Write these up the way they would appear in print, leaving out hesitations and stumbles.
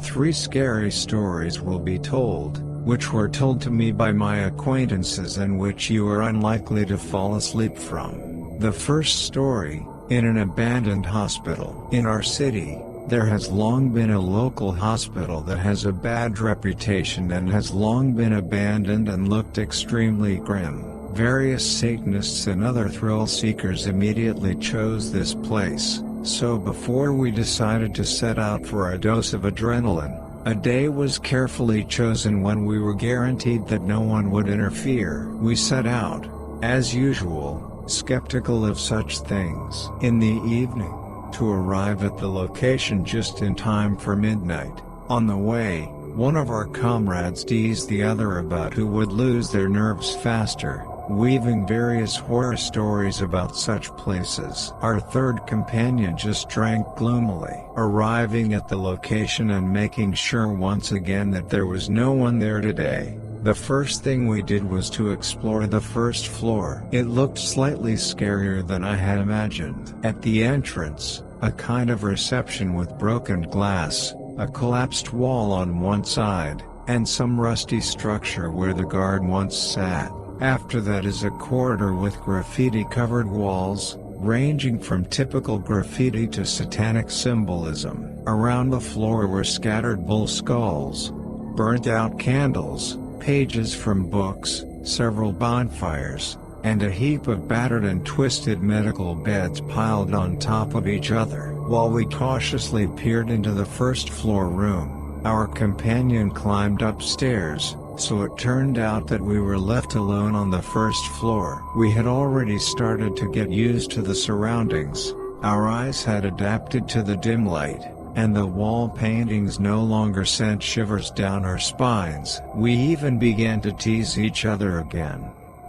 3 scary stories will be told, which were told to me by my acquaintances and which you are unlikely to fall asleep from. The first story, in an abandoned hospital. In our city, there has long been a local hospital that has a bad reputation and has long been abandoned and looked extremely grim. Various Satanists and other thrill seekers immediately chose this place, so before we decided to set out for a dose of adrenaline, a day was carefully chosen when we were guaranteed that no one would interfere. We set out, as usual, skeptical of such things. In the evening, to arrive at the location just in time for midnight. On the way, one of our comrades teased the other about who would lose their nerves faster, weaving various horror stories about such places. Our third companion just drank gloomily, arriving at the location and making sure once again that there was no one there today. The first thing we did was to explore the first floor. It looked slightly scarier than I had imagined. At the entrance, a kind of reception with broken glass, a collapsed wall on one side, and some rusty structure where the guard once sat. After that is a corridor with graffiti-covered walls, ranging from typical graffiti to satanic symbolism. Around the floor were scattered bull skulls, burnt-out candles, pages from books, several bonfires, and a heap of battered and twisted medical beds piled on top of each other. While we cautiously peered into the first floor room, our companion climbed upstairs, so it turned out that we were left alone on the first floor. We had already started to get used to the surroundings. Our eyes had adapted to the dim light, and the wall paintings no longer sent shivers down our spines. We even began to tease each other again,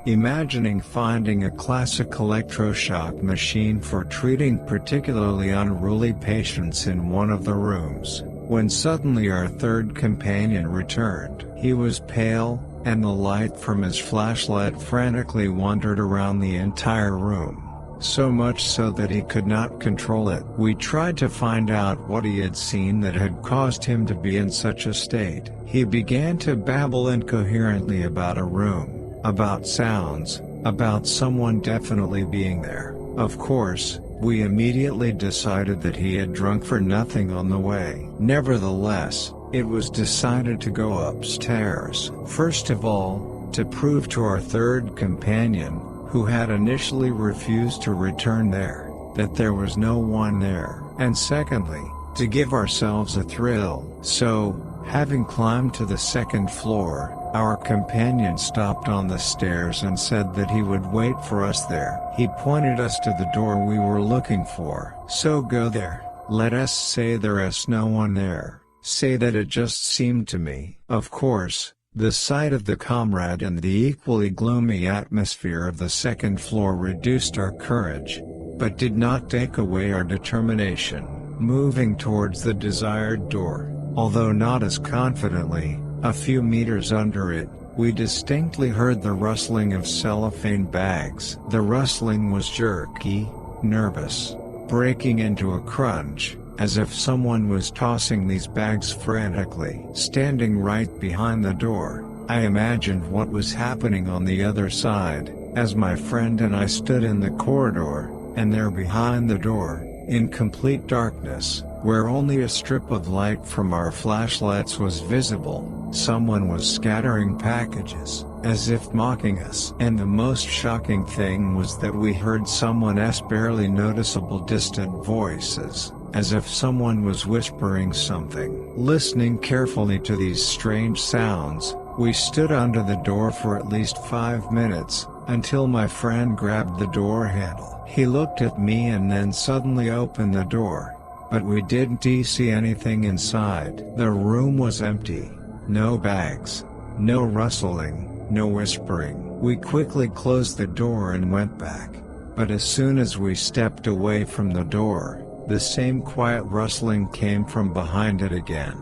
imagining finding a classic electroshock machine for treating particularly unruly patients in one of the rooms, when suddenly our third companion returned. He was pale, and the light from his flashlight frantically wandered around the entire room. So much so that he could not control it. We tried to find out what he had seen that had caused him to be in such a state. He began to babble incoherently about a room, about sounds, about someone definitely being there. Of course, we immediately decided that he had drunk for nothing on the way. Nevertheless, it was decided to go upstairs. First of all, to prove to our third companion, who had initially refused to return there, that there was no one there, and secondly, to give ourselves a thrill. So, having climbed to the second floor, our companion stopped on the stairs and said that he would wait for us there. He pointed us to the door we were looking for. So go there. Let us say there is no one there. Say that it just seemed to me. Of course, the sight of the comrade and the equally gloomy atmosphere of the second floor reduced our courage, but did not take away our determination. Moving towards the desired door, although not as confidently, a few meters under it, we distinctly heard the rustling of cellophane bags. The rustling was jerky, nervous, breaking into a crunch, as if someone was tossing these bags frantically. Standing right behind the door, I imagined what was happening on the other side, as my friend and I stood in the corridor, and there behind the door, in complete darkness, where only a strip of light from our flashlights was visible, someone was scattering packages, as if mocking us. And the most shocking thing was that we heard someone's barely noticeable distant voices, as if someone was whispering something. Listening carefully to these strange sounds, we stood under the door for at least 5 minutes, until my friend grabbed the door handle. He looked at me and then suddenly opened the door, but we didn't see anything inside. The room was empty. No bags, no rustling, no whispering. We quickly closed the door and went back, but as soon as we stepped away from the door, the same quiet rustling came from behind it again,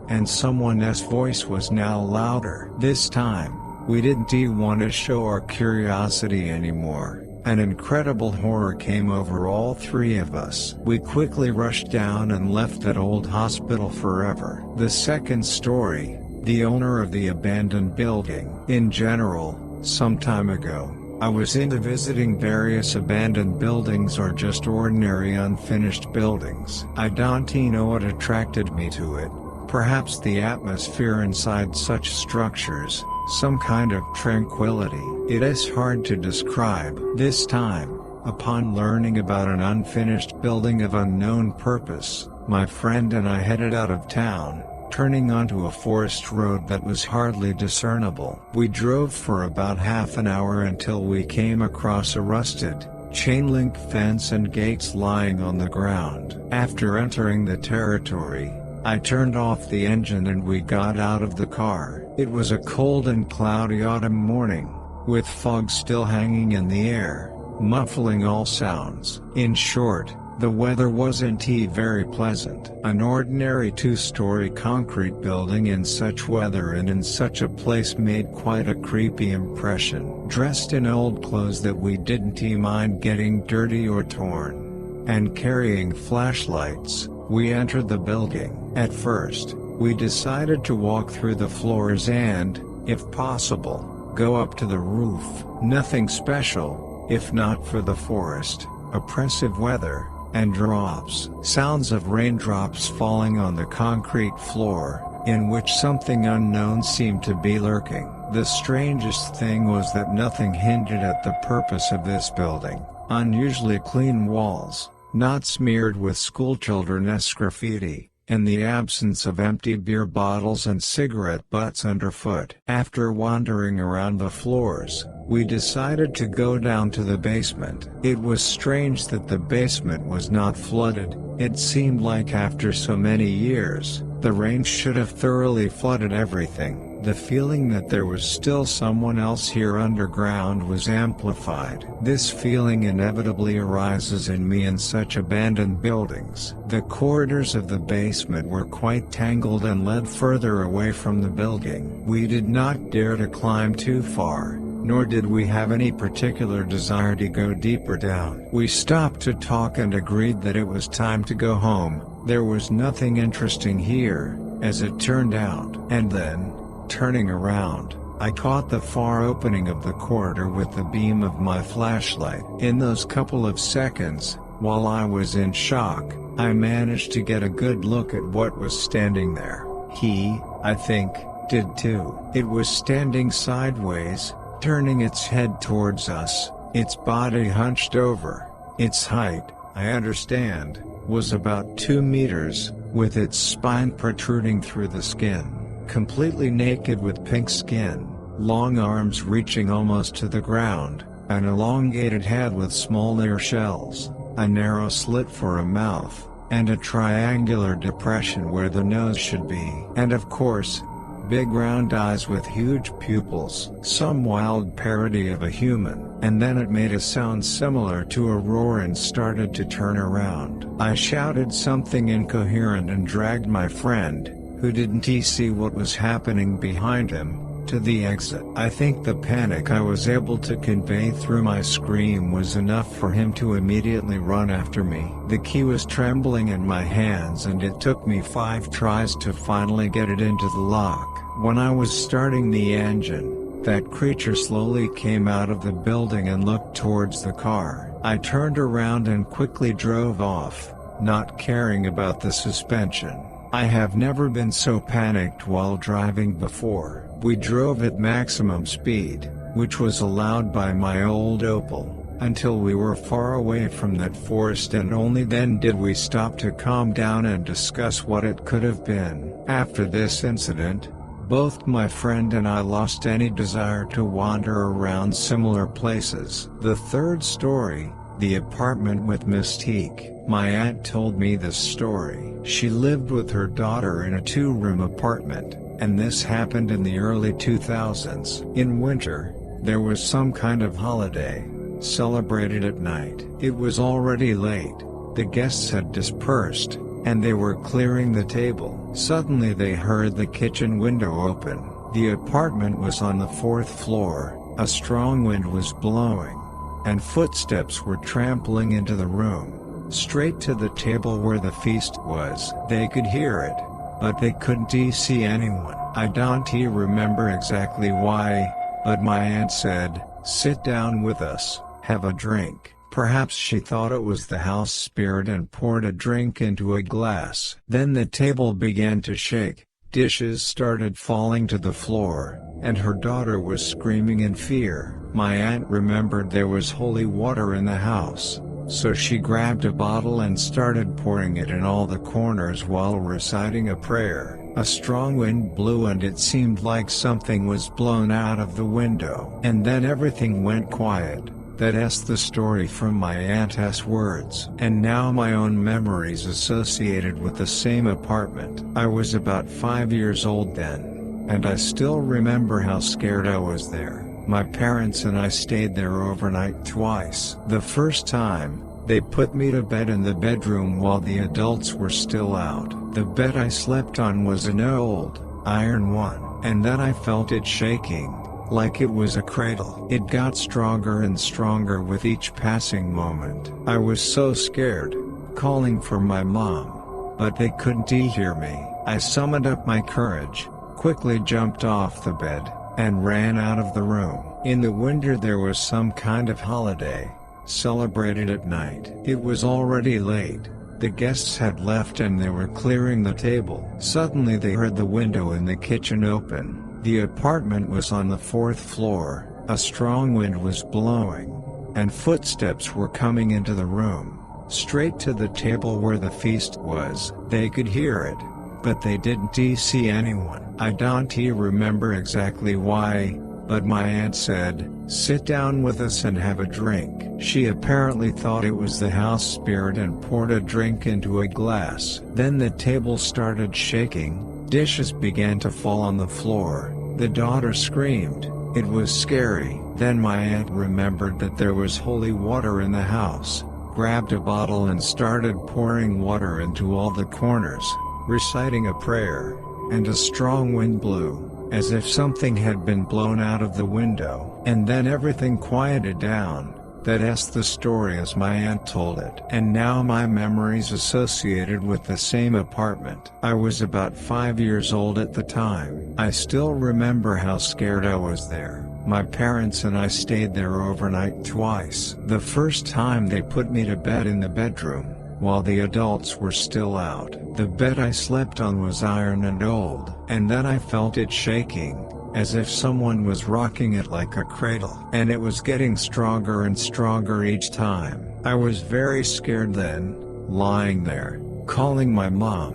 and someone's voice was now louder. This time, we didn't want to show our curiosity anymore, An incredible horror came over all three of us. We quickly rushed down and left that old hospital forever. The second story, the owner of the abandoned building. In general, some time ago, I was into visiting various abandoned buildings or just ordinary unfinished buildings. I don't know what attracted me to it. Perhaps the atmosphere inside such structures, some kind of tranquility. It is hard to describe. This time, upon learning about an unfinished building of unknown purpose, my friend and I headed out of town, turning onto a forest road that was hardly discernible. We drove for about half an hour until we came across a rusted, chain-link fence and gates lying on the ground. After entering the territory, I turned off the engine and we got out of the car. It was a cold and cloudy autumn morning, with fog still hanging in the air, muffling all sounds. In short, the weather wasn't very pleasant. An ordinary two-story concrete building in such weather and in such a place made quite a creepy impression. Dressed in old clothes that we didn't mind getting dirty or torn, and carrying flashlights, we entered the building. At first, we decided to walk through the floors and, if possible, go up to the roof. Nothing special, if not for the forest, oppressive weather, and drops. Sounds of raindrops falling on the concrete floor, in which something unknown seemed to be lurking. The strangest thing was that nothing hinted at the purpose of this building. Unusually clean walls, not smeared with schoolchildren-esque graffiti, and the absence of empty beer bottles and cigarette butts underfoot. After wandering around the floors, we decided to go down to the basement. It was strange that the basement was not flooded. It seemed like after so many years, the rain should have thoroughly flooded everything. The feeling that there was still someone else here underground was amplified. This feeling inevitably arises in me in such abandoned buildings. The corridors of the basement were quite tangled and led further away from the building. We did not dare to climb too far, nor did we have any particular desire to go deeper down. We stopped to talk and agreed that it was time to go home. There was nothing interesting here, as it turned out. And then, turning around, I caught the far opening of the corridor with the beam of my flashlight. In those couple of seconds, while I was in shock, I managed to get a good look at what was standing there. He, I think, did too. It was standing sideways, turning its head towards us, its body hunched over. Its height, I understand, was about 2 meters, with its spine protruding through the skin. Completely naked with pink skin, long arms reaching almost to the ground, an elongated head with small ear shells, a narrow slit for a mouth, and a triangular depression where the nose should be. And of course, big round eyes with huge pupils. Some wild parody of a human. And then it made a sound similar to a roar and started to turn around. I shouted something incoherent and dragged my friend, who didn't see what was happening behind him, to the exit. I think the panic I was able to convey through my scream was enough for him to immediately run after me. The key was trembling in my hands and it took me 5 tries to finally get it into the lock. When I was starting the engine, that creature slowly came out of the building and looked towards the car. I turned around and quickly drove off, not caring about the suspension. I have never been so panicked while driving before. We drove at maximum speed, which was allowed by my old Opel, until we were far away from that forest, and only then did we stop to calm down and discuss what it could have been. After this incident, both my friend and I lost any desire to wander around similar places. The third story, the apartment with Mystique. My aunt told me this story. She lived with her daughter in a 2-room apartment, and this happened in the early 2000s. In winter, there was some kind of holiday, celebrated at night. It was already late, the guests had dispersed, and they were clearing the table. Suddenly they heard the kitchen window open. The apartment was on the 4th floor, a strong wind was blowing, and footsteps were trampling into the room, straight to the table where the feast was. They could hear it, but they couldn't see anyone. I don't remember exactly why, but my aunt said, "Sit down with us, have a drink." Perhaps she thought it was the house spirit and poured a drink into a glass. Then the table began to shake, dishes started falling to the floor, and her daughter was screaming in fear. My aunt remembered there was holy water in the house, so she grabbed a bottle and started pouring it in all the corners while reciting a prayer. A strong wind blew and it seemed like something was blown out of the window. And then everything went quiet. That's the story from my aunt's words. And now my own memories associated with the same apartment. I was about 5 years old then, and I still remember how scared I was there. My parents and I stayed there overnight twice. The first time, they put me to bed in the bedroom while the adults were still out. The bed I slept on was an old, iron one, and then I felt it shaking, like it was a cradle. It got stronger and stronger with each passing moment. I was so scared, calling for my mom, but they couldn't hear me. I summoned up my courage, quickly jumped off the bed, and ran out of the room. In the winter there was some kind of holiday, celebrated at night. It was already late. The guests had left and they were clearing the table. Suddenly they heard the window in the kitchen open. The apartment was on the 4th floor, a strong wind was blowing, and footsteps were coming into the room, straight to the table where the feast was. They could hear it, but they didn't see anyone. I don't remember exactly why, but my aunt said, "Sit down with us and have a drink." She apparently thought it was the house spirit and poured a drink into a glass. Then the table started shaking. Dishes began to fall on the floor. The daughter screamed. It was scary. Then my aunt remembered that there was holy water in the house, grabbed a bottle and started pouring water into all the corners, reciting a prayer, and a strong wind blew, as if something had been blown out of the window. And then everything quieted down. That's the story as my aunt told it. And now my memories associated with the same apartment. I was about 5 years old at the time. I still remember how scared I was there. My parents and I stayed there overnight twice. The first time they put me to bed in the bedroom, while the adults were still out. The bed I slept on was iron and old. And then I felt it shaking, as if someone was rocking it like a cradle. And it was getting stronger and stronger each time. I was very scared then, lying there, calling my mom,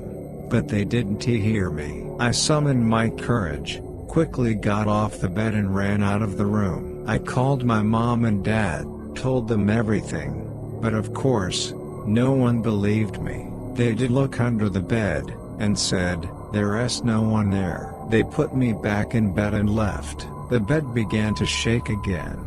but they didn't hear me. I summoned my courage, quickly got off the bed and ran out of the room. I called my mom and dad, told them everything, but of course, no one believed me. They did look under the bed, and said, "There's no one there." They put me back in bed and left. The bed began to shake again.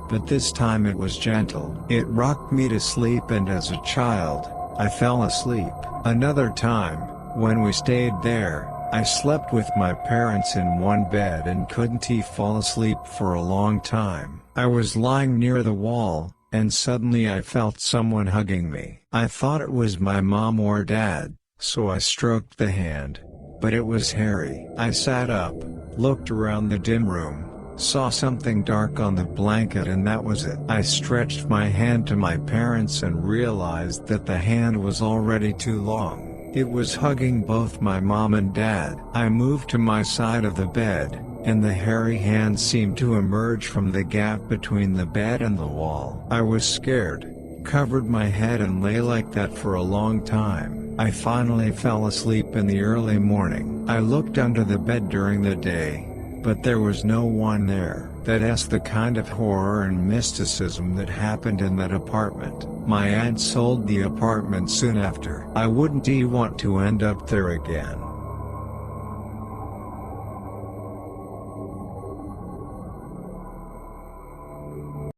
But this time it was gentle. It rocked me to sleep, and as a child, I fell asleep. Another time, when we stayed there, I slept with my parents in one bed and couldn't fall asleep for a long time. I was lying near the wall, and suddenly I felt someone hugging me. I thought it was my mom or dad, so I stroked the hand. But it was Harry. I sat up, looked around the dim room, saw something dark on the blanket, and that was it. I stretched my hand to my parents and realized that the hand was already too long. It was hugging both my mom and dad. I moved to my side of the bed, and the hairy hand seemed to emerge from the gap between the bed and the wall. I was scared, covered my head and lay like that for a long time. I finally fell asleep in the early morning. I looked under the bed during the day, but there was no one there. That's the kind of horror and mysticism that happened in that apartment. My aunt sold the apartment soon after. I wouldn't want to end up there again.